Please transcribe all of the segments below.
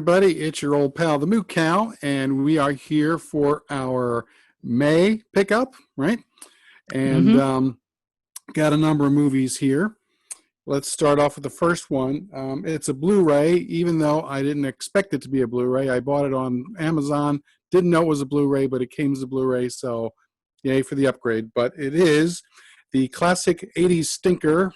everybody. It's your old pal, the Moo Cow, and we are here for our May pickup, right? And got a number of movies here. Let's start off with the first one. It's a Blu-ray, even though I didn't expect it to be a Blu-ray. I bought it on Amazon. Didn't know it was a Blu-ray, but it came as a Blu-ray, so yay for the upgrade. But it is the classic 80s stinker,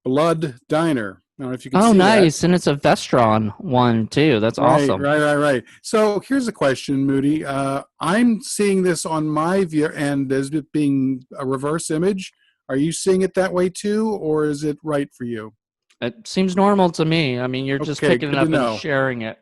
Blood Diner. I don't know if you can see nice. that. And it's a Vestron one, too. That's awesome. Right. So here's a question, Moody. I'm seeing this on my view and as it being a reverse image. Are you seeing it that way, too, or is it right for you? It seems normal to me. I mean, you're just picking it up and sharing it.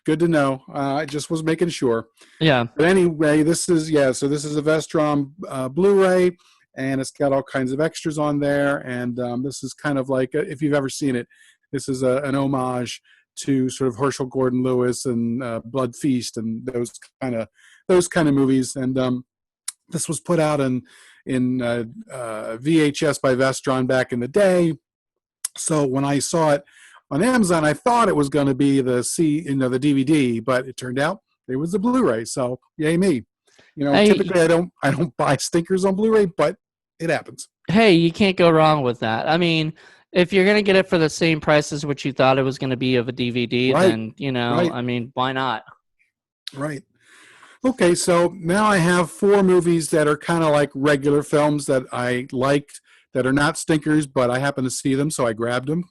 Good to know. I just was making sure. Yeah. But anyway, this is a Vestron Blu-ray, and it's got all kinds of extras on there. And this is kind of like, if you've ever seen it, this is an homage to sort of Herschel Gordon Lewis and Blood Feast and those kind of movies. And this was put out in VHS by Vestron back in the day. So when I saw it on Amazon, I thought it was going to be the DVD, but it turned out it was the Blu-ray. So yay me! Typically I don't buy stinkers on Blu-ray, but it happens. Hey, you can't go wrong with that. I mean, if you're going to get it for the same price as what you thought it was going to be of a DVD, then I mean, why not? Right. Okay, so now I have 4 movies that are kind of like regular films that I liked that are not stinkers, but I happen to see them, so I grabbed them.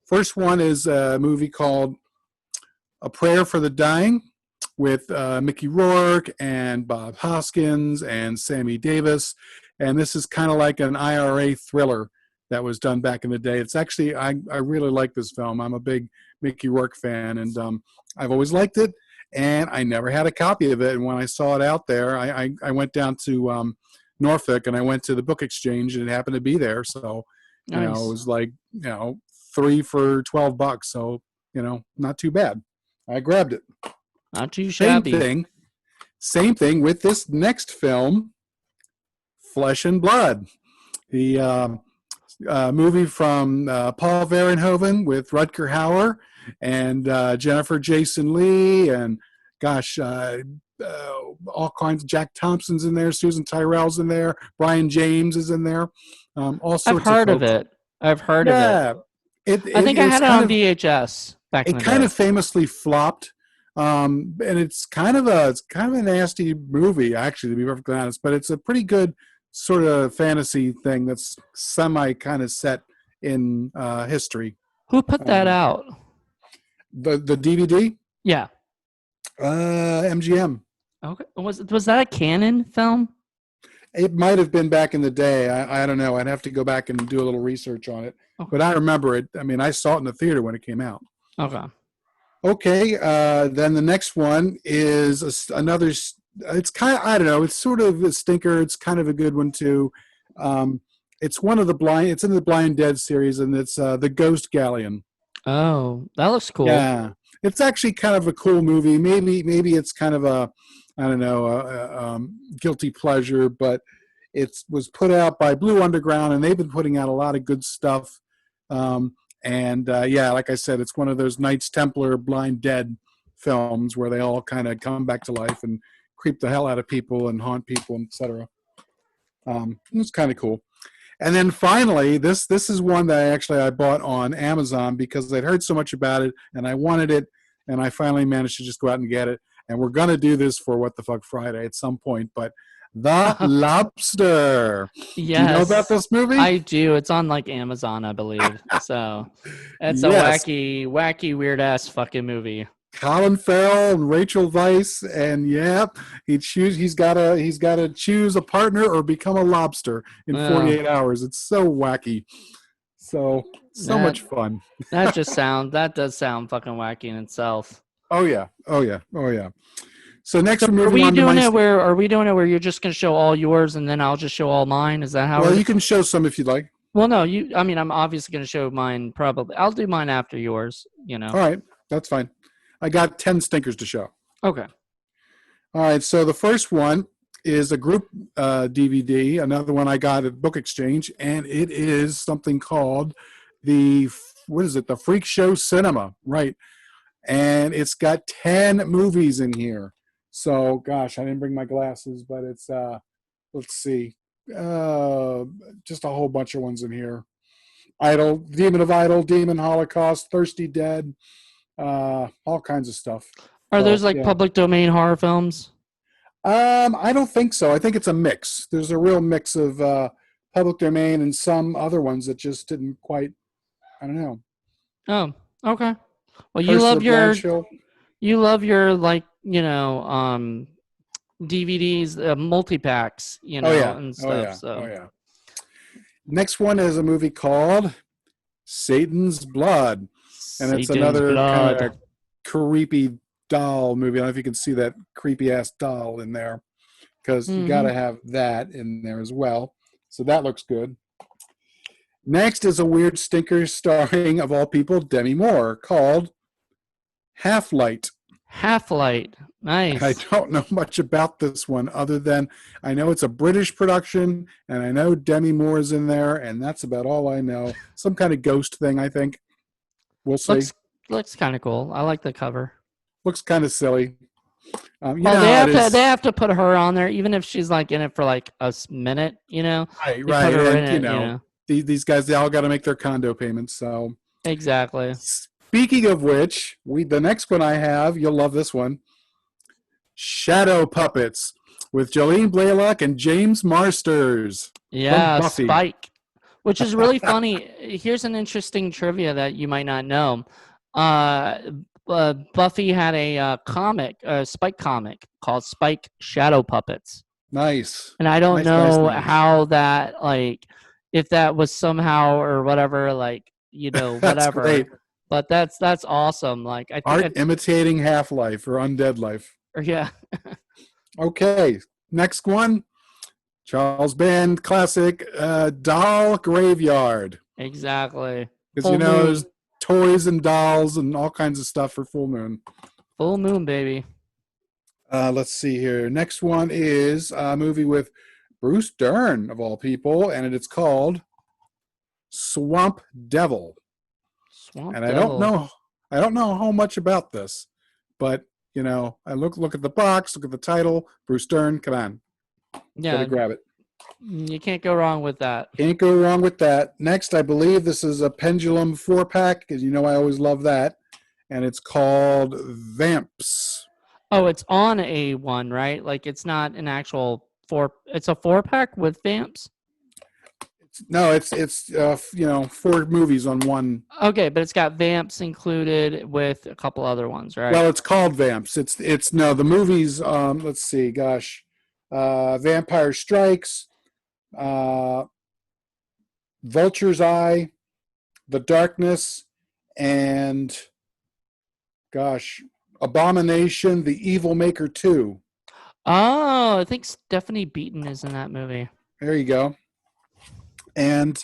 First one is a movie called A Prayer for the Dying with Mickey Rourke and Bob Hoskins and Sammy Davis. And this is kind of like an IRA thriller that was done back in the day. It's actually, I really like this film. I'm a big Mickey Rourke fan, and I've always liked it. And I never had a copy of it. And when I saw it out there, I went down to Norfolk and I went to the book exchange and it happened to be there. So, nice. It was like, 3 for $12. So, not too bad. I grabbed it. Not too shabby. Same thing with this next film, Flesh and Blood. The movie from Paul Verhoeven with Rutger Hauer and Jennifer Jason Leigh and all kinds of Jack Thompson's in there, Susan Tyrrell's in there, Brian James is in there. All sorts I've heard of it. I've heard of it. I think I had it on VHS back in the day. It kind of famously flopped. And it's kind of a nasty movie, actually, to be perfectly honest, but it's a pretty good sort of fantasy thing that's semi kind of set in history. Who put that out? The DVD? Yeah. MGM. Okay. Was that a Canon film? It might have been back in the day. I don't know. I'd have to go back and do a little research on it. Okay. But I remember it. I mean, I saw it in the theater when it came out. Okay. Then the next one is another. It's kind of, I don't know. It's sort of a stinker. It's kind of a good one too. It's one of the blind. It's in the Blind Dead series, and it's the Ghost Galleon. Oh, that looks cool. Yeah, it's actually kind of a cool movie. Maybe it's kind of a, I don't know, a guilty pleasure, but it was put out by Blue Underground, and they've been putting out a lot of good stuff. Like I said, it's one of those Knights Templar Blind Dead films where they all kind of come back to life and creep the hell out of people and haunt people, etc. It's kind of cool. And then finally, this is one that I bought on Amazon because I'd heard so much about it and I wanted it, and I finally managed to just go out and get it. And we're going to do this for What the Fuck Friday at some point, but The Lobster. Yes. Do you know about this movie? I do. It's on like Amazon, I believe. So it's a wacky, weird-ass fucking movie. Colin Farrell and Rachel Weisz, and he's got to choose a partner or become a lobster in 48 hours. It's so wacky, so much fun. That does sound fucking wacky in itself. Oh yeah. So next, are we doing it where you're just gonna show all yours and then I'll just show all mine? Is that how? Well, you can show some if you'd like. Well, no, I'm obviously gonna show mine. Probably, I'll do mine after yours. All right, that's fine. I got 10 stinkers to show. Okay. All right, so the first one is a group DVD, another one I got at Book Exchange, and it is something called the Freak Show Cinema, right? and it's got 10 movies in here. So, gosh, I didn't bring my glasses, but it's let's see, just a whole bunch of ones in here. Idol, Demon of Idol, Demon Holocaust, Thirsty Dead, all kinds of stuff. Are So, those like yeah. public domain horror films? I don't think so. I think it's a mix. There's a real mix of public domain and some other ones that just didn't quite. I don't know. Oh, okay. Well, you love your like DVDs, multi-packs, and stuff. So. Next one is a movie called Satan's Blood, and it's another kind of creepy doll movie. I don't know if you can see that creepy ass doll in there, because you got to have that in there as well. So that looks good. Next is a weird stinker starring, of all people, Demi Moore, called Half-Light. Half-Light. Nice. I don't know much about this one other than I know it's a British production, and I know Demi Moore is in there, and that's about all I know. Some kind of ghost thing, I think. We'll see. Looks kind of cool. I like the cover. Looks kind of silly. They have to put her on there, even if she's like in it for like a minute, Right. Put her in it, These guys, they all got to make their condo payments. So exactly. Speaking of which, the next one I have, you'll love this one. Shadow Puppets with Jolene Blalock and James Marsters. Yeah, Spike. Which is really funny. Here's an interesting trivia that you might not know. Buffy had a Spike comic called Spike Shadow Puppets. Nice. And I don't know how that, like, if that was somehow or whatever, like, whatever. Great. But that's awesome. Like, I think art imitating Half-Life or Undead Life. Yeah. Okay. Next one. Charles Band classic, Doll Graveyard. Exactly. Because there's toys and dolls and all kinds of stuff for Full Moon. Full Moon, baby. Let's see here. Next one is a movie with Bruce Dern, of all people, and it's called Swamp Devil. I don't know how much about this, but I look at the box, look at the title, Bruce Dern. Come on. Yeah, gotta grab it. You can't go wrong with that. Can't go wrong with that. Next, I believe this is a Pendulum 4-pack, because I always love that. And it's called Vamps. Oh, it's on a one, right? Like, it's not an actual it's a 4-pack with Vamps? No, it's 4 movies on one. Okay, but it's got Vamps included with a couple other ones, right? Well, it's called Vamps. It's no, the movies, let's see, gosh. Vampire Strikes, Vulture's Eye, The Darkness, and Abomination, The Evil Maker 2. Oh, I think Stephanie Beaton is in that movie. There you go. And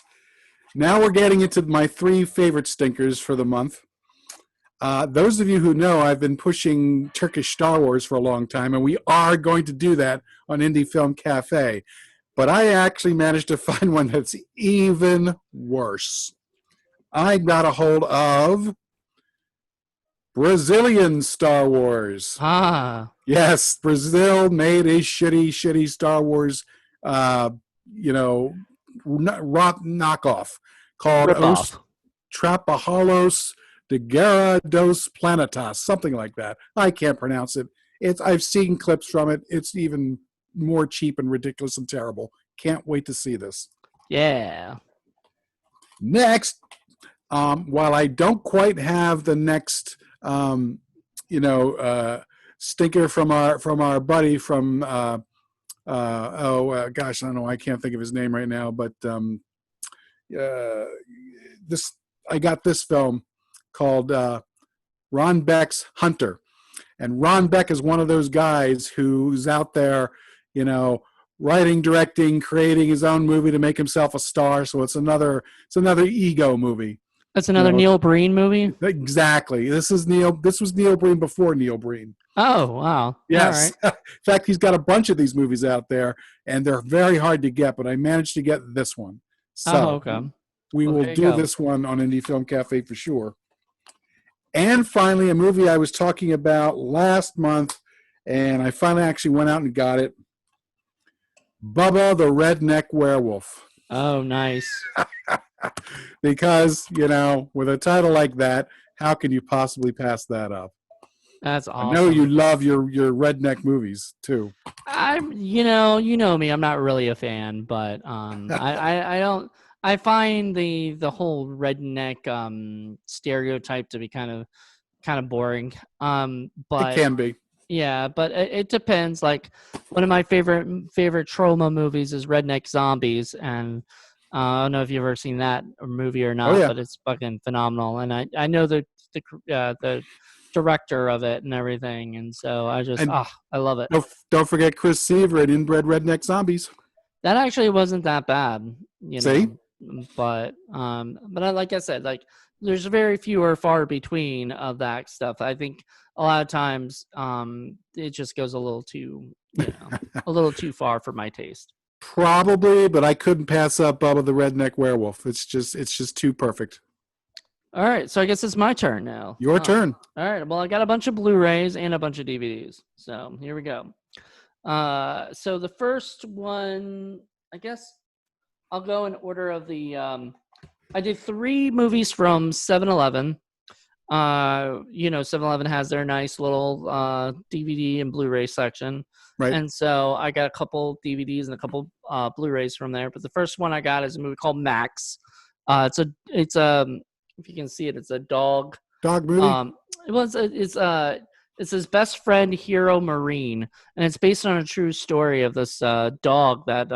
now we're getting into my 3 favorite stinkers for the month. Those of you who know, I've been pushing Turkish Star Wars for a long time, and we are going to do that on Indie Film Cafe. But I actually managed to find one that's even worse. I got a hold of Brazilian Star Wars. Yes, Brazil made a shitty Star Wars, knockoff called Os Trapajalos de Guerra dos Planetas, something like that. I can't pronounce it. I've seen clips from it. It's even more cheap and ridiculous and terrible. Can't wait to see this. Yeah. Next, while I don't quite have the next, stinker from our buddy from, gosh, I don't know. I can't think of his name right now, but I got this film called Ron Beck's Hunter. And Ron Beck is one of those guys who's out there, writing, directing, creating his own movie to make himself a star. So it's another ego movie. That's another Neil Breen movie? Exactly. This was Neil Breen before Neil Breen. Oh, wow. Yes. All right. In fact, he's got a bunch of these movies out there, and they're very hard to get, but I managed to get this one. So okay. we will do this one on Indie Film Cafe for sure. And finally, a movie I was talking about last month, and I finally actually went out and got it. Bubba the Redneck Werewolf. Oh, nice. Because, with a title like that, how can you possibly pass that up? That's awesome. I know you love your redneck movies too. You know me. I'm not really a fan, but I don't. I find the whole redneck stereotype to be kind of boring. But it can be. Yeah, but it depends. Like one of my favorite trauma movies is Redneck Zombies, and I don't know if you've ever seen that movie or not, but it's fucking phenomenal. And I know the director of it and everything, and so I love it. Don't forget Chris Seaver and Inbred Redneck Zombies. That actually wasn't that bad, See? But like I said, like there's very few or far between of that stuff. I think a lot of times it just goes a little too far for my taste. Probably, but I couldn't pass up Bubba the Redneck Werewolf. It's just too perfect. All right, so I guess it's my turn now. Your turn. All right, well, I got a bunch of Blu-rays and a bunch of DVDs. So here we go. So the first one, I guess I'll go in order of the I did 3 movies from 7-Eleven. 7-Eleven has their nice little DVD and Blu-ray section. Right. And so I got a couple DVDs and a couple Blu-rays from there. But the first one I got is a movie called Max. It's if you can see it, it's a dog movie. It's his best friend, Hero Marine, and it's based on a true story of this dog that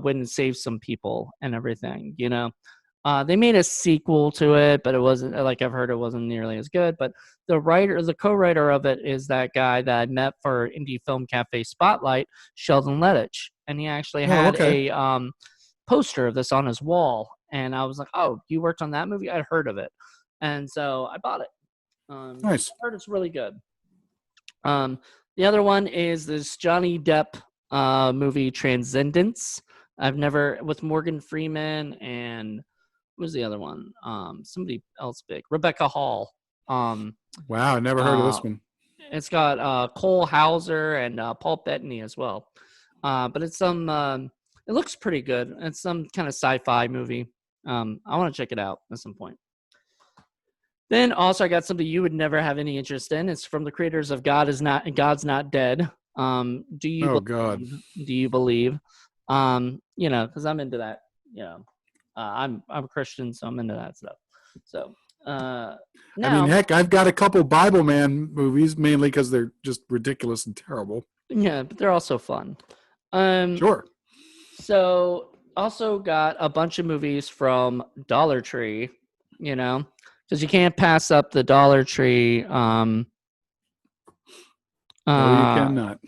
went and saved some people and everything. They made a sequel to it, but it wasn't, like I've heard, it wasn't nearly as good. But the co-writer of it is that guy that I met for Indie Film Cafe Spotlight, Sheldon Lettich, and he actually had a poster of this on his wall. And I was like, "Oh, you worked on that movie? I'd heard of it," and so I bought it. Nice. I heard it's really good. The other one is this Johnny Depp movie, Transcendence. With Morgan Freeman and what was the other one? Somebody else big, Rebecca Hall. Wow, I never heard of this one. It's got Cole Hauser and Paul Bettany as well. But it's it looks pretty good. It's some kind of sci-fi movie. I want to check it out at some point. Then also I got something you would never have any interest in. It's from the creators of God's Not Dead. Do you believe? Because I'm into that. I'm a Christian, so I'm into that stuff. So now, I mean, heck, I've got a couple Bible Man movies, mainly because they're just ridiculous and terrible. Yeah, but they're also fun. Sure. So also got a bunch of movies from Dollar Tree, because you can't pass up the Dollar Tree. No, you cannot.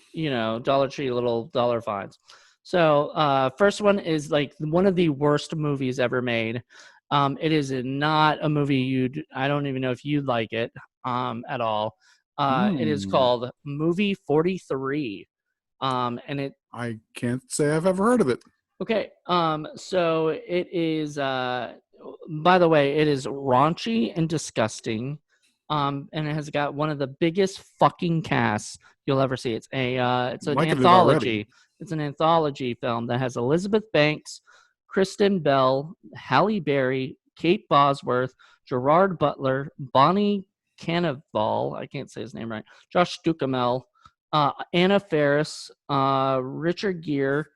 Dollar Tree little dollar finds. So first one is like one of the worst movies ever made. It is not a movie I don't even know if you'd like it at all. It is called Movie 43. And I can't say I've ever heard of it. Okay. So it is by the way, it is raunchy and disgusting. And it has got one of the biggest fucking casts you'll ever see. It's an anthology. It's an anthology film that has Elizabeth Banks, Kristen Bell, Halle Berry, Kate Bosworth, Gerard Butler, Bonnie Cannavale, I can't say his name right, Josh Duhamel, Anna Faris, Richard Gere,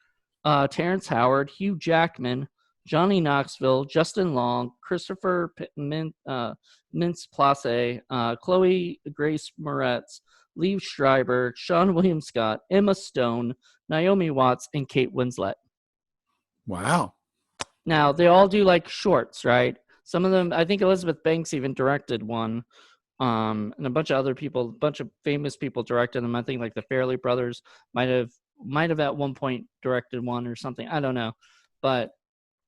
Terrence Howard, Hugh Jackman, Johnny Knoxville, Justin Long, Christopher Mintz-Plasse, Chloe Grace Moretz, Liev Schreiber, Sean William Scott, Emma Stone, Naomi Watts, and Kate Winslet. Wow. Now, they all do like shorts, right? Some of them, I think Elizabeth Banks even directed one. And a bunch of other people, a bunch of famous people directed them. I think like the Farrelly brothers might have at one point directed one or something. I don't know. But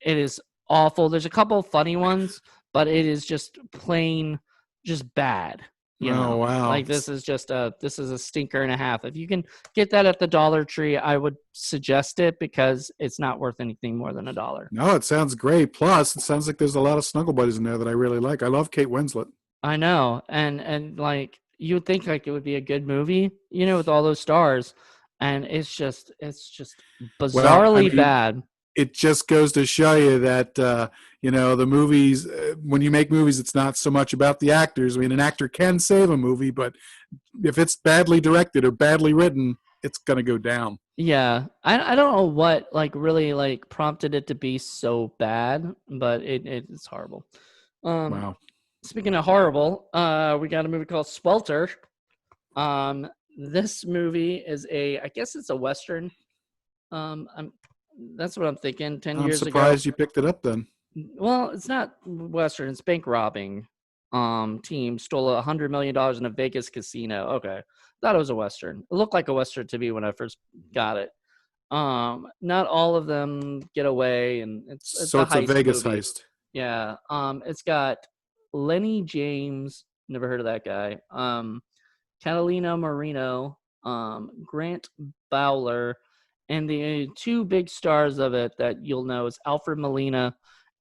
it is awful. There's a couple of funny ones, but it is just plain just bad. Wow. Like this is a stinker and a half. If you can get that at the Dollar Tree, I would suggest it because it's not worth anything more than $1. No, it sounds great. Plus, it sounds like there's a lot of snuggle buddies in there that I really like. I love Kate Winslet. I know, and like you would think like it would be a good movie, with all those stars, and it's just Well, I bizarrely mean, bad. it just goes to show you that the movies, when you make movies, it's not so much about the actors. I mean, an actor can save a movie, but if it's badly directed or badly written, it's going to go down. Yeah, I don't know what like really like prompted it to be so bad, but it's horrible. Um, Wow. Speaking of horrible, we got a movie called Swelter. This movie is I guess it's a Western. I'm That's what I'm thinking. 10 I'm years ago. surprised you picked it up then. Well, it's not Western. It's bank robbing. Team stole $100 million in a Vegas casino. Okay, thought it was a Western. It looked like a Western to me when I first got it. Not all of them get away, and it's So a it's a heist Vegas movie. heist. Yeah. It's got Lenny James. Never heard of that guy. Catalina Marino. Grant Bowler, and the two big stars of it that you'll know is Alfred Molina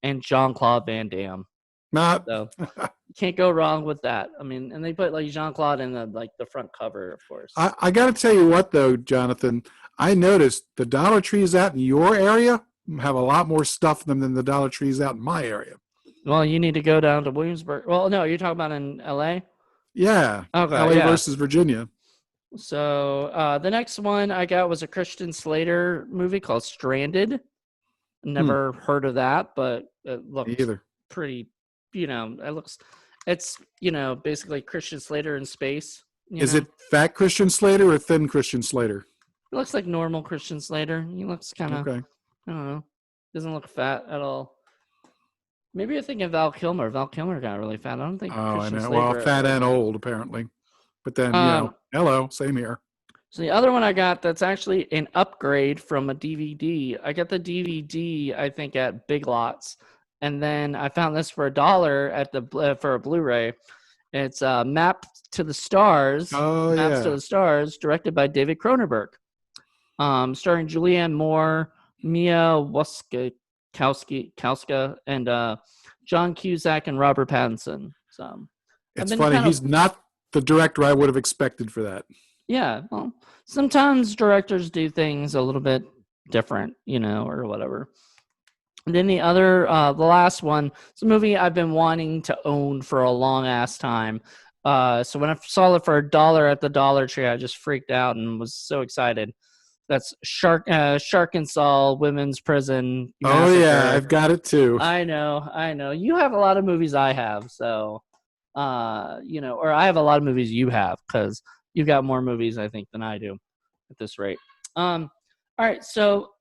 and Jean-Claude Van Damme. Not. So you can't go wrong with that. I mean, and they put like Jean-Claude in the front cover, of course. I got to tell you what, though, Jonathan, I noticed the Dollar Trees out in your area have a lot more stuff than the Dollar Trees out in my area. Well, you need to go down to Williamsburg. Well, no, you're talking about in LA? Yeah. Okay, LA yeah. versus Virginia. So the next one I got was a Christian Slater movie called Stranded. Never heard of that, but it Me looks either. pretty, it's basically Christian Slater in space. Is it fat Christian Slater or thin Christian Slater? It looks like normal Christian Slater. He looks kind of, Okay. I don't know, doesn't look fat at all. Maybe you're thinking Val Kilmer. Val Kilmer got really fat. I don't think Oh, Christian I know. Slater. Well, fat and old, apparently. But then, hello, same here. So the other one I got that's actually an upgrade from a DVD. I got the DVD, I think, at Big Lots, and then I found this for $1 at for a Blu-ray. It's Map to the Stars. Oh, Maps to yeah. the Stars, directed by David Cronenberg. Starring Julianne Moore, Mia Wasikowska, and John Cusack and Robert Pattinson. So It's funny. He's not the director I would have expected for that. Yeah, well, sometimes directors do things a little bit different, or whatever. And then the last one, it's a movie I've been wanting to own for a long ass time. So when I saw it for $1 at the Dollar Tree, I just freaked out and was so excited. That's Arkansas Women's Prison Massacre. Oh yeah, I've got it too. I know. You have a lot of movies I have, so or I have a lot of movies you have because you've got more movies, I think, than I do at this rate. All right, so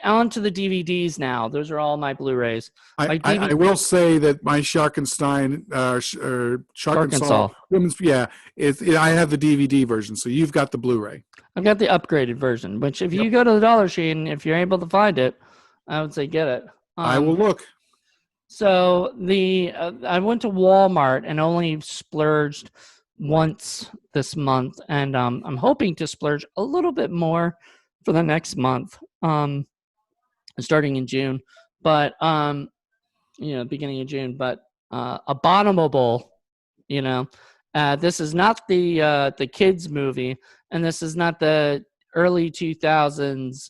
on to the DVDs now. Those are all my Blu-rays. I will say that my Sharkenstein, Arkansas Women's, I have the DVD version, so you've got the Blu-ray. I've got the upgraded version, which if you go to the Dollar Tree and if you're able to find it, I would say get it. I will look. So I went to Walmart and only splurged once this month, and I'm hoping to splurge a little bit more for the next month, starting in June, but beginning of June. But Abominable, this is not the kids movie, and this is not the early 2000s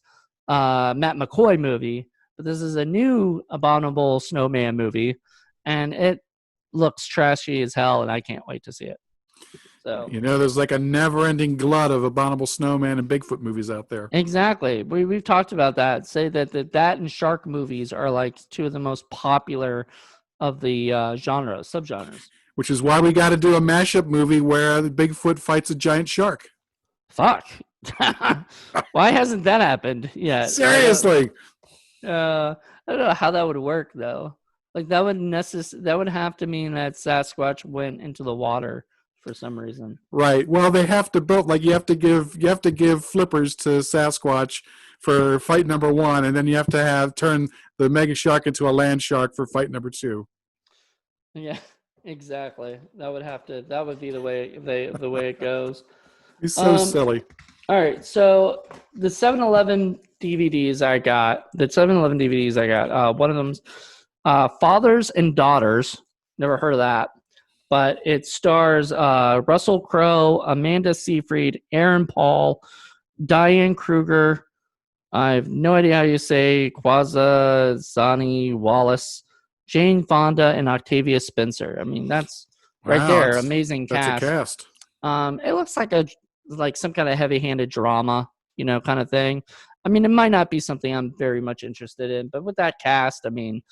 Matt McCoy movie, but this is a new Abominable Snowman movie, and it looks trashy as hell, and I can't wait to see it. So there's like a never-ending glut of Abominable Snowman and Bigfoot movies out there. Exactly. We've talked about that. Say that and shark movies are like two of the most popular of the subgenres. Which is why we got to do a mashup movie where the Bigfoot fights a giant shark. Fuck. Why hasn't that happened yet? Seriously. I don't know how that would work though. Like that would have to mean that Sasquatch went into the water for some reason. Right. Well, they have to build you have to give flippers to Sasquatch for fight number 1, and then you have to turn the mega shark into a land shark for fight number 2. Yeah, exactly. That would be the way it goes. He's so silly. All right, so the 7-Eleven DVDs I got, one of them's Fathers and Daughters. Never heard of that. but it stars Russell Crowe, Amanda Seyfried, Aaron Paul, Diane Kruger. I have no idea how you say Quaza Zani Wallace, Jane Fonda, and Octavia Spencer. I mean, that's right there. Amazing That's cast. a cast. It looks like some kind of heavy-handed drama, kind of thing. I mean, it might not be something I'm very much interested in, but with that cast, I mean,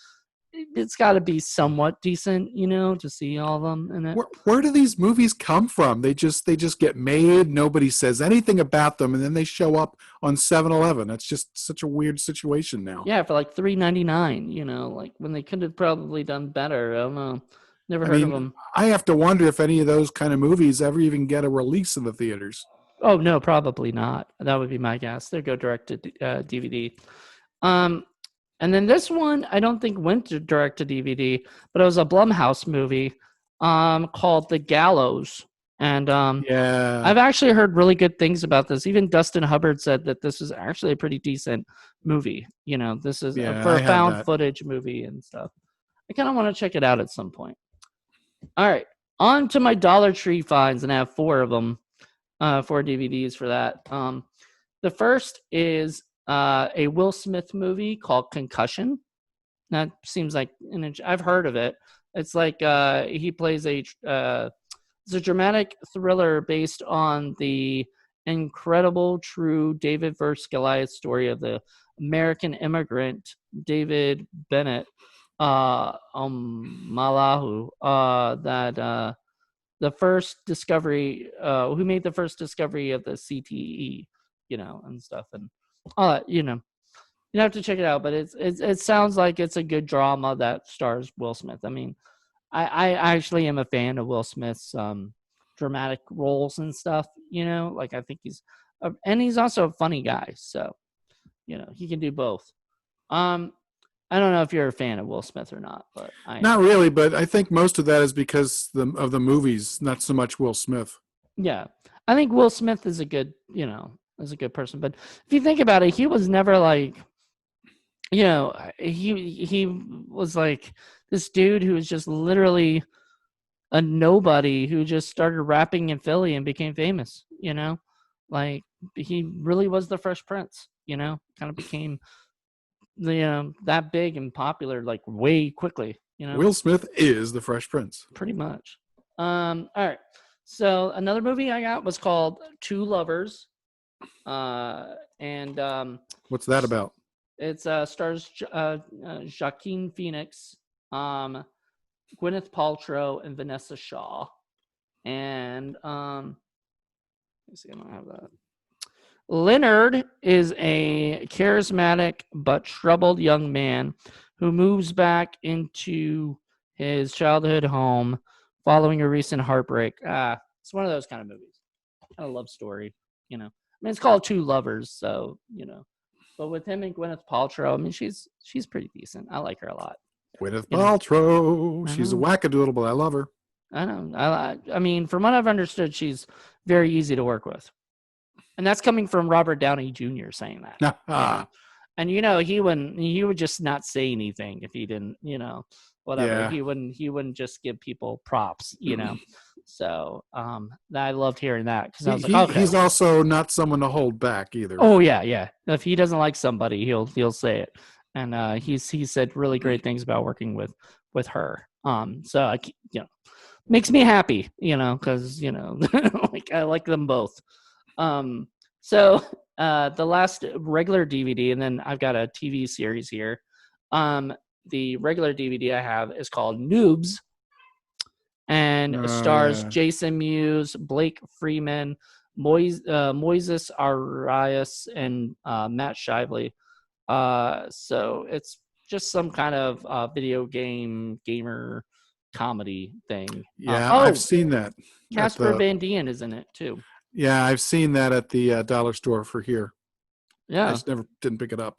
it's got to be somewhat decent, to see all of them in it. Where do these movies come from? They just get made. Nobody says anything about them, and then they show up on 7-Eleven. That's just such a weird situation now. Yeah, for like $3.99. Like when they could have probably done better. I don't know. Never heard of them. I have to wonder if any of those kind of movies ever even get a release in the theaters. Oh no, probably not. That would be my guess. They go direct to DVD. And then this one, I don't think went to direct to DVD, but it was a Blumhouse movie called The Gallows. And I've actually heard really good things about this. Even Dustin Hubbard said that this is actually a pretty decent movie. This is for a found footage movie and stuff. I kind of want to check it out at some point. All right, on to my Dollar Tree finds, and I have 4 of them, 4 DVDs for that. The first is a Will Smith movie called Concussion. That seems like I've heard of it. It's like he plays it's a dramatic thriller based on the incredible, true David versus Goliath story of the American immigrant David Bennett Malahu, that the first discovery, who made the first discovery of the CTE, and stuff, and you have to check it out. But it sounds like it's a good drama that stars Will Smith. I mean, I actually am a fan of Will Smith's dramatic roles and stuff. Like I think he's also a funny guy, so he can do both. I don't know if you're a fan of Will Smith or not, but not really. But I think most of that is because of the movies, not so much Will Smith. Yeah, I think Will Smith is a good, is a good person. But if you think about it, he was never like, he was like this dude who was just literally a nobody who just started rapping in Philly and became famous. Like he really was the Fresh Prince. Kind of became that big and popular like way quickly. Will Smith is the Fresh Prince, pretty much. All right, so another movie I got was called Two Lovers, and what's that about? It stars Joaquin Phoenix, Gwyneth Paltrow, and Vanessa Shaw, and let's see, I don't have that. Leonard is a charismatic but troubled young man who moves back into his childhood home following a recent heartbreak. It's one of those kind of movies. Kind of love story, I mean, it's called Two Lovers, so, But with him and Gwyneth Paltrow, I mean, she's pretty decent. I like her a lot. Gwyneth Paltrow. She's a wackadoodle, but I love her. I know. I mean, from what I've understood, she's very easy to work with. And that's coming from Robert Downey Jr. saying that. And he would just not say anything if he didn't, whatever. Yeah. He wouldn't just give people props, So I loved hearing that because I was like, okay. He's also not someone to hold back either. Oh yeah. If he doesn't like somebody, he'll say it. And he said really great things about working with her. So makes me happy, because like I like them both. So the last regular DVD, and then I've got a TV series here. The regular DVD I have is called Noobs, and stars Jason Mewes, Blake Freeman, Moises Arias, and Matt Shively. So it's just some kind of video gamer comedy thing. Yeah, I've seen that. Casper Van Dien is in it too. Yeah, I've seen that at the dollar store for here. Yeah, I just didn't pick it up.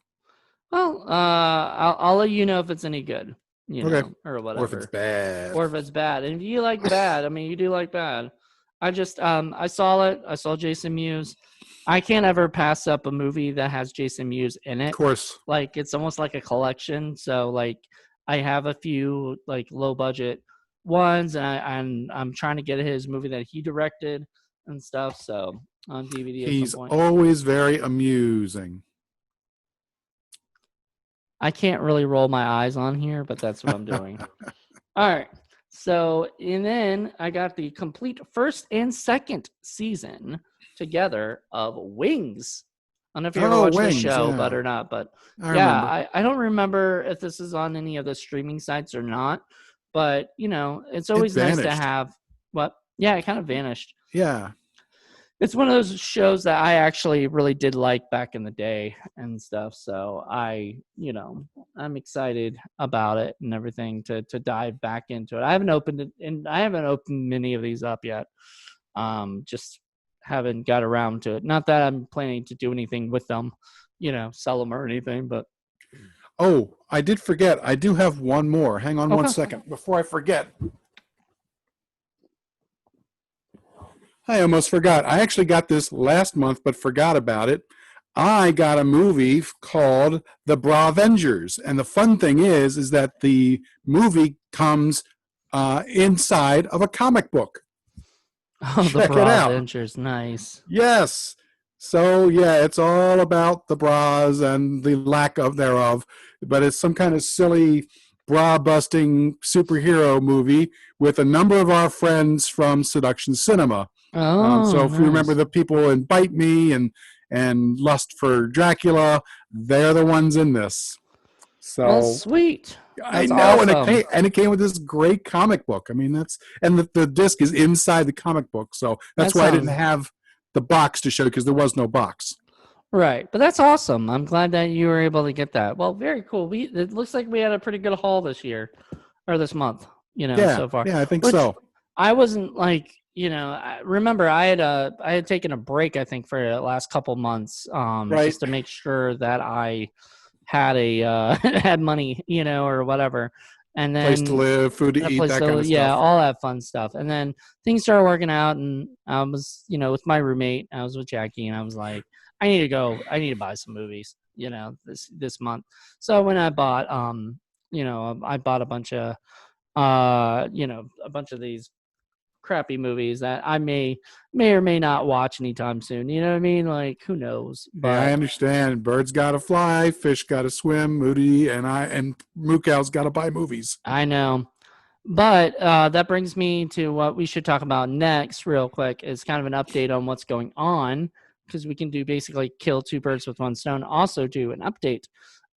Well, I'll let you know if it's any good, okay. Or whatever. Or if it's bad. And if you like bad, I mean, you do like bad. I just I saw it. I saw Jason Mewes. I can't ever pass up a movie that has Jason Mewes in it. Of course. Like it's almost like a collection. So like I have a few like low budget ones, and I'm trying to get his movie that he directed and stuff. So on DVD at He's some point. always very amusing. I can't really roll my eyes on here, but that's what I'm doing. All right. So, and then I got the complete first and second season together of Wings. I don't know if you ever watched the Wings, show, yeah. but or not. But I remember. I don't remember if this is on any of the streaming sites or not. But it's always nice to vanished. have. What? Yeah, it kind of vanished. Yeah. It's one of those shows that I actually really did like back in the day and stuff. So I'm excited about it and everything to dive back into it. I haven't opened it, and I haven't opened many of these up yet. Just haven't got around to it. Not that I'm planning to do anything with them, sell them or anything, but. Oh, I did forget. I do have one more. Hang on 1 second before I forget. I almost forgot. I actually got this last month, but forgot about it. I got a movie called The BraVengers, and the fun thing is that the movie comes inside of a comic book. Oh, Check the it out. BraVengers, nice. Yes. So yeah, it's all about the bras and the lack of thereof, but it's some kind of silly bra-busting superhero movie with a number of our friends from Seduction Cinema. So if you remember the people in Bite Me and Lust for Dracula, they're the ones in this. So well, sweet. I That's know, awesome. and it came with this great comic book. I mean, the disc is inside the comic book, so that's why I didn't have the box to show because there was no box. Right, but that's awesome. I'm glad that you were able to get that. Well, very cool. It looks like we had a pretty good haul this year or this month. So far. Yeah, I think so. I wasn't like. Remember I had taken a break, I think, for the last couple months, Right. just to make sure that I had had money, or whatever. And then place to live, food to eat, that kind of stuff. Yeah, all that fun stuff. And then things started working out, and I was, with my roommate, I was with Jackie, and I was like, I need to buy some movies, this month. So when I bought, I bought a bunch of, a bunch of these crappy movies that I may or may not watch anytime soon. You know what I mean? Like, who knows? But yeah, I understand. Birds gotta fly, fish gotta swim. Moody and Mookow's gotta buy movies. I know. But that brings me to what we should talk about next real quick is kind of an update on what's going on, because we can do basically kill two birds with one stone. Also do an update,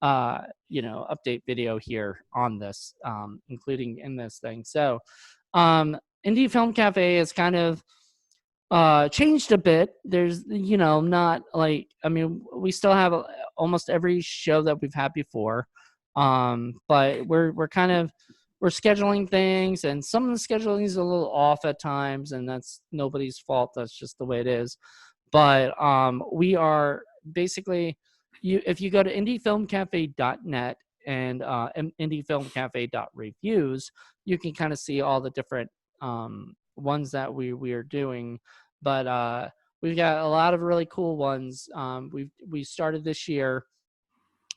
update video here on this, including in this thing. So Indie Film Cafe is kind of changed a bit. There's, not like, I mean, we still have almost every show that we've had before, but we're scheduling things, and some of the scheduling is a little off at times, and that's nobody's fault. That's just the way it is. But we are basically, if you go to indiefilmcafe.net and indiefilmcafe.reviews, you can kind of see all the different ones that we are doing. But we've got a lot of really cool ones. We started this year,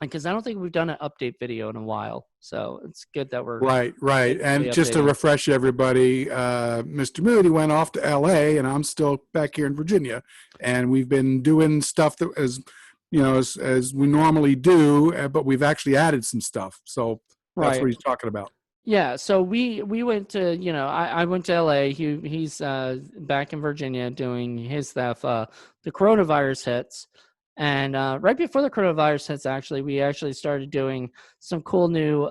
because I don't think we've done an update video in a while, so it's good that we're right. And just to refresh everybody, Mr. Moody went off to LA, and I'm still back here in Virginia, and we've been doing stuff that as we normally do, but we've actually added some stuff. So that's what he's talking about. Yeah, so we went to, I went to LA. He's back in Virginia doing his stuff. The coronavirus hits, and right before the coronavirus hits, actually, we actually started doing some cool new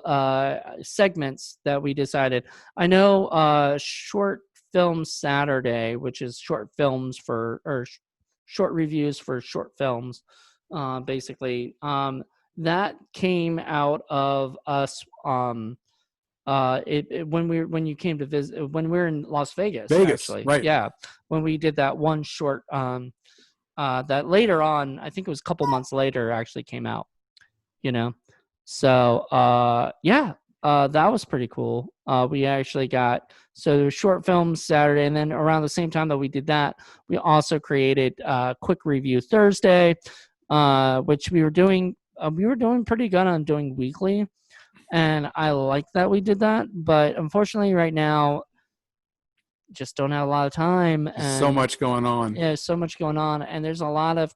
segments that we decided. I know Short Film Saturday, which is short films or short reviews for short films, basically. That came out of us. When you came to visit, when we were in Las Vegas, actually, right? Yeah, when we did that one short, that later on, I think it was a couple months later, actually came out. So that was pretty cool. We actually got there was short films Saturday, and then around the same time that we did that, we also created Quick Review Thursday, which we were doing pretty good on doing weekly. And I like that we did that, but unfortunately right now just don't have a lot of time, There's so and much going on. yeah, so much going on, and there's a lot of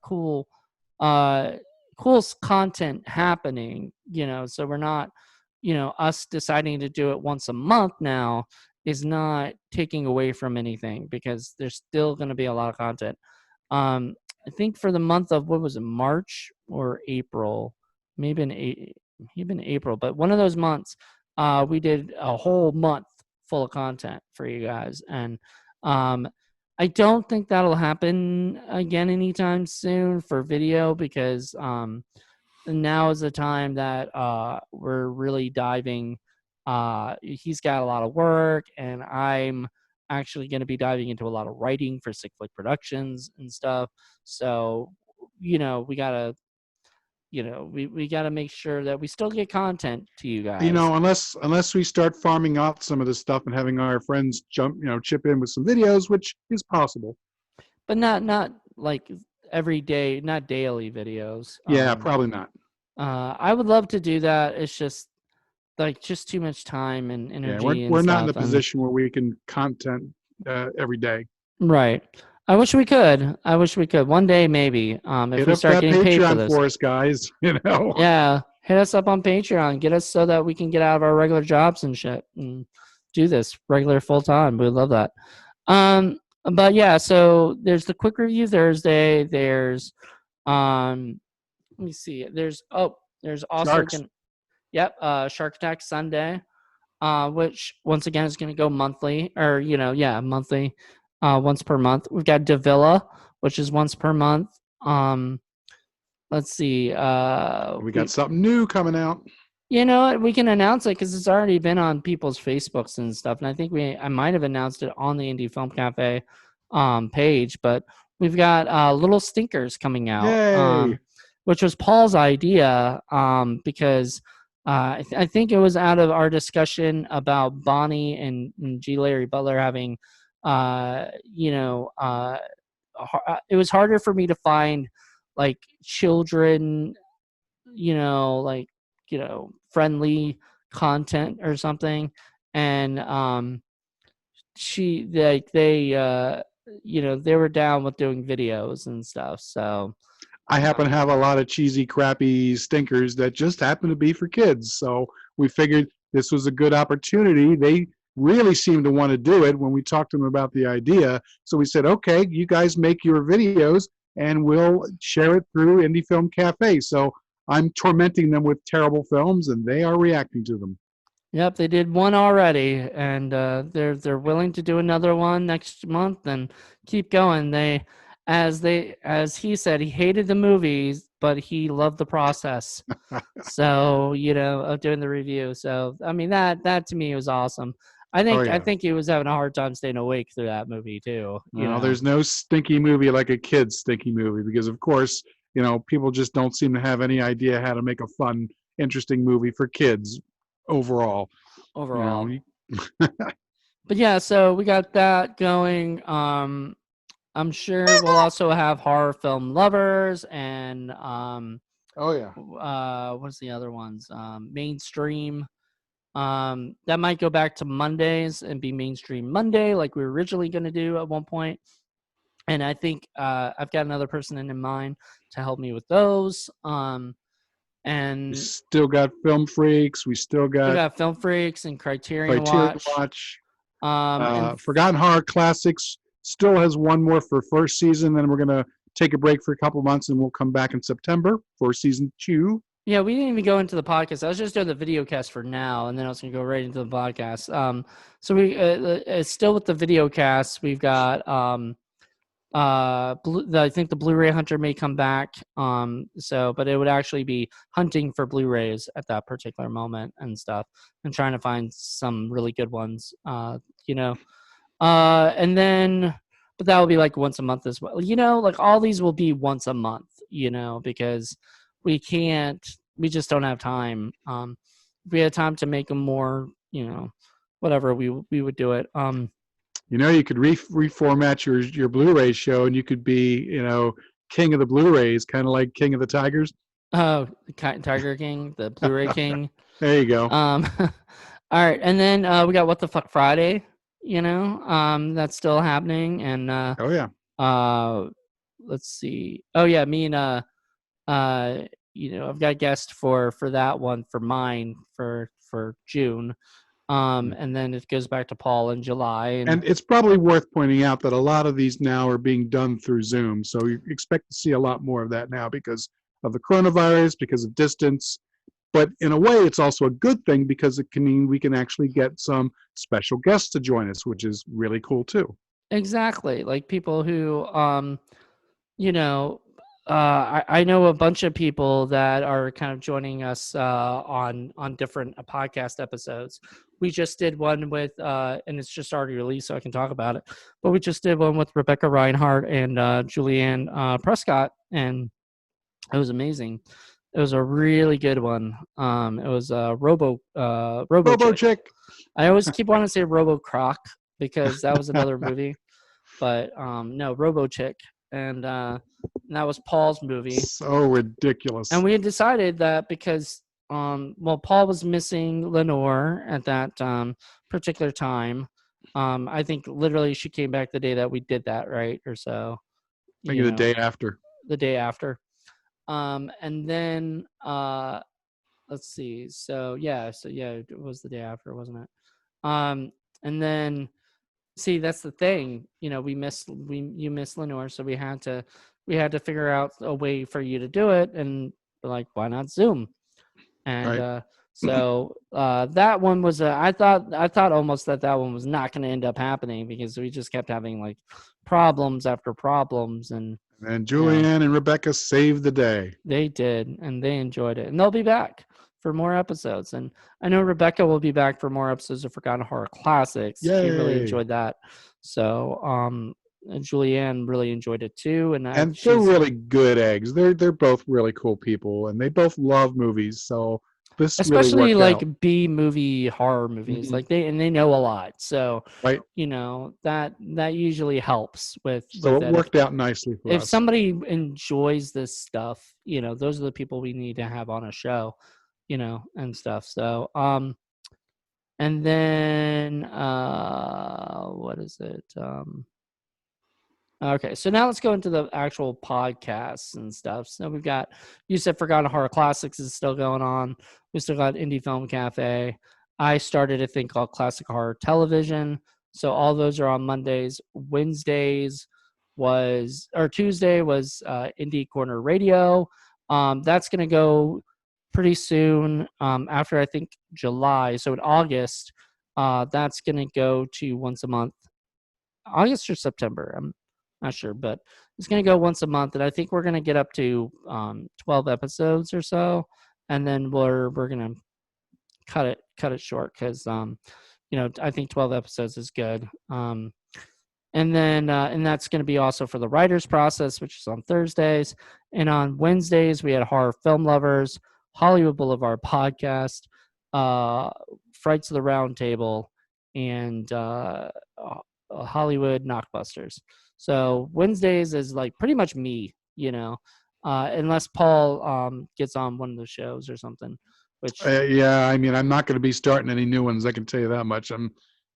uh cool content happening, so we're not, us deciding to do it once a month now is not taking away from anything, because there's still going to be a lot of content. I think for the month of, what was it, March or April, maybe in April, but one of those months, we did a whole month full of content for you guys, and um, I don't think that'll happen again anytime soon for video, because now is the time that we're really diving. He's got a lot of work, and I'm actually going to be diving into a lot of writing for Sick Flick Productions and stuff. So, we gotta, we gotta make sure that we still get content to you guys. Unless we start farming out some of this stuff and having our friends chip in with some videos, which is possible. But not like every day, not daily videos. Yeah, probably not. I would love to do that. It's just too much time and energy. Yeah, we're not in a position where we can content every day. Right. I wish we could. One day, maybe. If we start getting paid for this. For us, guys. Yeah, hit us up on Patreon. Get us so that we can get out of our regular jobs and shit and do this regular full time. We love that. But yeah, so there's the quick review Thursday. There's let me see. There's also Shark Attack Sunday, which once again is going to go monthly, or monthly, once per month. We've got Davila, which is once per month. Let's see. We got something new coming out. You know what? We can announce it because it's already been on people's Facebooks and stuff, and I think I might have announced it on the Indie Film Cafe page. But we've got Little Stinkers coming out, which was Paul's idea, because I think it was out of our discussion about Bonnie and G. Larry Butler having, it was harder for me to find like children, friendly content or something, and they were down with doing videos and stuff. So I happen to have a lot of cheesy, crappy stinkers that just happen to be for kids. So we figured this was a good opportunity. They really seemed to want to do it when we talked to them about the idea. So we said, okay, you guys make your videos and we'll share it through Indie Film Cafe. So I'm tormenting them with terrible films and they are reacting to them. Yep, they did one already, and they're willing to do another one next month and keep going. As he said, he hated the movies, but he loved the process. So of doing the review. So I mean that to me was awesome. I think he was having a hard time staying awake through that movie too. There's no stinky movie like a kid's stinky movie, because of course people just don't seem to have any idea how to make a fun, interesting movie for kids. Overall. But yeah, so we got that going. I'm sure we'll also have horror film lovers and what's the other ones? Mainstream. That might go back to Mondays and be Mainstream Monday like we were originally going to do at one point. And I think I've got another person in mind to help me with those. And we still got Film Freaks. We still got Film Freaks and Criterion Watch. And Forgotten Horror Classics still has one more for first season. Then we're going to take a break for a couple months and we'll come back in September for season 2. Yeah, we didn't even go into the podcast. I was just doing the video cast for now, and then I was going to go right into the podcast. So we still with the video cast. We've got I think the Blu-ray Hunter may come back. But it would actually be hunting for Blu-rays at that particular moment and stuff, and trying to find some really good ones. And then, but that will be like once a month as well. Like all these will be once a month. Because we just don't have time. If we had time to make them more, whatever, we would do it. You could reformat your Blu-ray show, and you could be, king of the Blu-rays, kind of like King of the Tigers. Oh, the Tiger King, the Blu-ray King. There you go. All right, and then we got What the Fuck Friday. That's still happening, and Oh yeah. let's see. Oh yeah, me and I've got a guest for that one for mine for June. And then it goes back to Paul in July. And it's probably worth pointing out that a lot of these now are being done through Zoom. So you expect to see a lot more of that now because of the coronavirus, because of distance. But in a way, it's also a good thing because it can mean we can actually get some special guests to join us, which is really cool too. Exactly. Like people who, I know a bunch of people that are kind of joining us on different podcast episodes. We just did one with, and it's just already released, so I can talk about it. But we just did one with Rebecca Reinhardt and Julianne Prescott, and it was amazing. It was a really good one. It was Robo Robo Chick. I always keep wanting to say Robo Croc because that was another movie, but no, Robo Chick, and that was Paul's movie. So ridiculous. And we had decided that because Paul was missing Lenore at that particular time. I think literally she came back the day that we did that, right, or so. Maybe the day after. The day after. And then let's see. So it was the day after, wasn't it? And then see, that's the thing. You missed Lenore, so we had to figure out a way for you to do it, and we're like, why not Zoom? And right. So that one was I thought almost that one was not going to end up happening because we just kept having like problems after problems, and Julianne and Rebecca saved the day. They did, and they enjoyed it, and they'll be back for more episodes. And I know Rebecca will be back for more episodes of Forgotten Horror Classics. Yay. She really enjoyed that. So Julianne really enjoyed it too, and they're really good eggs. They're both really cool people, and they both love movies. So this especially really like out. B movie horror movies, Mm-hmm. like they know a lot. So right, that usually helps with. So with it worked out nicely for us. If somebody enjoys this stuff, those are the people we need to have on a show, and stuff. So and then what is it? Okay, so now let's go into the actual podcasts and stuff. So we've got, you said Forgotten Horror Classics is still going on. We still got Indie Film Cafe. I started a thing called Classic Horror Television. So all those are on Mondays. Tuesday was Indie Corner Radio. That's going to go pretty soon after, I think, July. So in August, that's going to go to once a month. August or September, I'm not sure, but it's going to go once a month, and I think we're going to get up to 12 episodes or so, and then we're going to cut it short because I think 12 episodes is good. And then and that's going to be also for the writers process, which is on Thursdays, and on Wednesdays we had Horror Film Lovers, Hollywood Boulevard podcast, Frights of the Round Table, and Hollywood Knockbusters. So Wednesdays is like pretty much me, unless Paul gets on one of the shows or something. Which I mean, I'm not going to be starting any new ones. I can tell you that much. I'm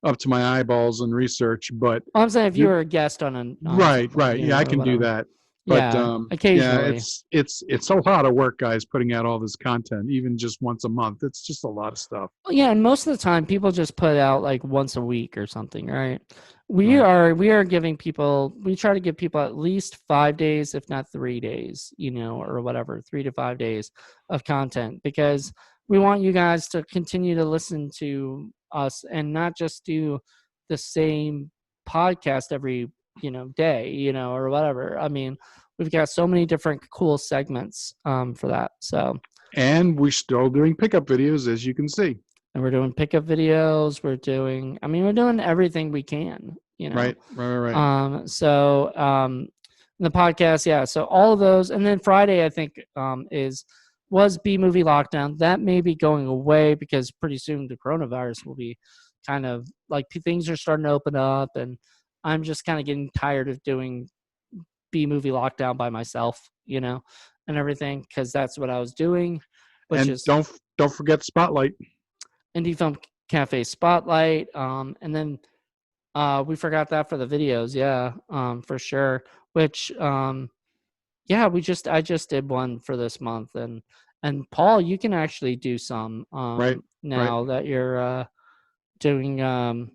up to my eyeballs in research, but I'm saying if you were a guest on right, yeah, I can do that. But occasionally, it's a lot of work, guys, putting out all this content, even just once a month. It's just a lot of stuff. Yeah, and most of the time, people just put out like once a week or something, right? We are giving people. We try to give people at least 5 days, if not 3 days, or whatever, 3 to 5 days of content, because we want you guys to continue to listen to us and not just do the same podcast every day, or whatever. I mean, we've got so many different cool segments for that. So, and we're still doing pickup videos, as you can see. And we're doing pickup videos. We're doing everything we can. Right. So the podcast, yeah. So all of those, and then Friday, I think, was B movie lockdown. That may be going away because pretty soon the coronavirus will be kind of like things are starting to open up, and I'm just kind of getting tired of doing B movie lockdown by myself, and everything, because that's what I was doing, which And is don't forget Spotlight. Indie Film Cafe Spotlight. And then we forgot that for the videos, yeah, for sure. Which yeah, I just did one for this month, and Paul, you can actually do some Right. now that you're doing Zoom.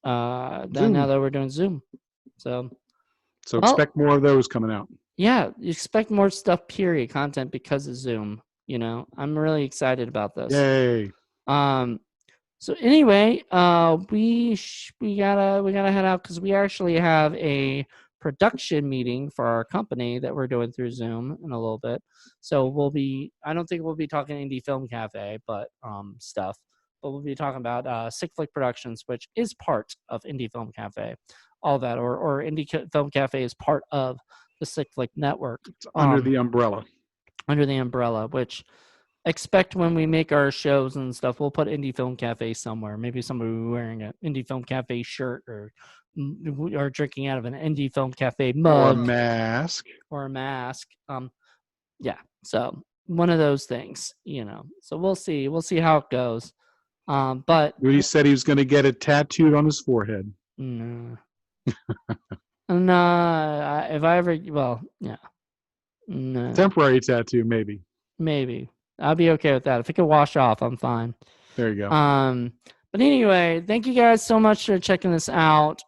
now that we're doing Zoom. So expect more of those coming out. Yeah, you expect more stuff, period, content because of Zoom. You know, I'm really excited about this. Yay. So anyway, we gotta head out because we actually have a production meeting for our company that we're doing through Zoom in a little bit. So I don't think we'll be talking Indie Film Cafe, but stuff. But we'll be talking about Sick Flick Productions, which is part of Indie Film Cafe. All that, or Indie Film Cafe is part of the Sick Flick Network. It's under the umbrella. Under the umbrella, which expect when we make our shows and stuff, we'll put Indie Film Cafe somewhere. Maybe somebody wearing an Indie Film Cafe shirt or drinking out of an Indie Film Cafe mug. Or a mask. Yeah. So one of those things, you know. So we'll see. We'll see how it goes. But he said he was going to get it tattooed on his forehead. No. No. If I ever, well, yeah. No. Temporary tattoo, maybe. Maybe. I'll be okay with that. If it could wash off, I'm fine. There you go. But anyway, thank you guys so much for checking this out.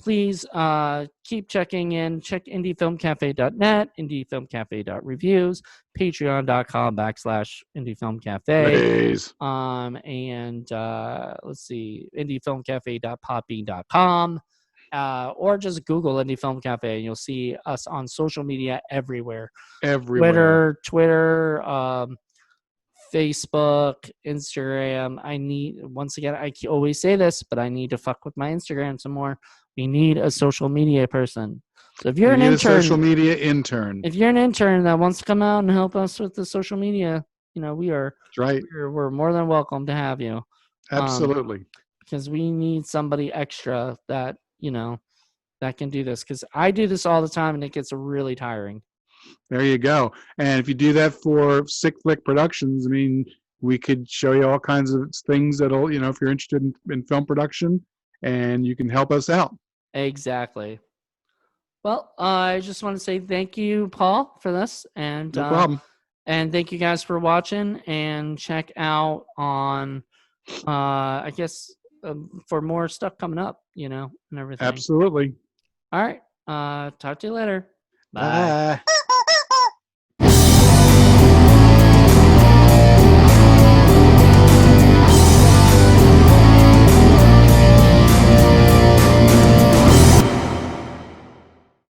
Please keep checking in. Check indiefilmcafe.net, indiefilmcafe.reviews, patreon.com/indiefilmcafe. Please. And let's see, indiefilmcafe.podbean.com. Or just Google Indie Film Cafe and you'll see us on social media everywhere. Twitter, Facebook, Instagram. I always say this, but I need to fuck with my Instagram some more. We need a social media person. So if you're an intern, a social media intern. If you're an intern that wants to come out and help us with the social media, you know, That's right. We're more than welcome to have you. Absolutely. Because we need somebody extra that, you know, that can do this. Because I do this all the time and it gets really tiring. There you go. And if you do that for Sick Flick Productions, I mean, we could show you all kinds of things that'll, you know, if you're interested in film production, and you can help us out. Exactly. Well, I just want to say thank you, Paul, for this. And no problem. And thank you guys for watching, and check out on, I guess, for more stuff coming up, you know, and everything. Absolutely. All right. Talk to you later. Bye. Bye.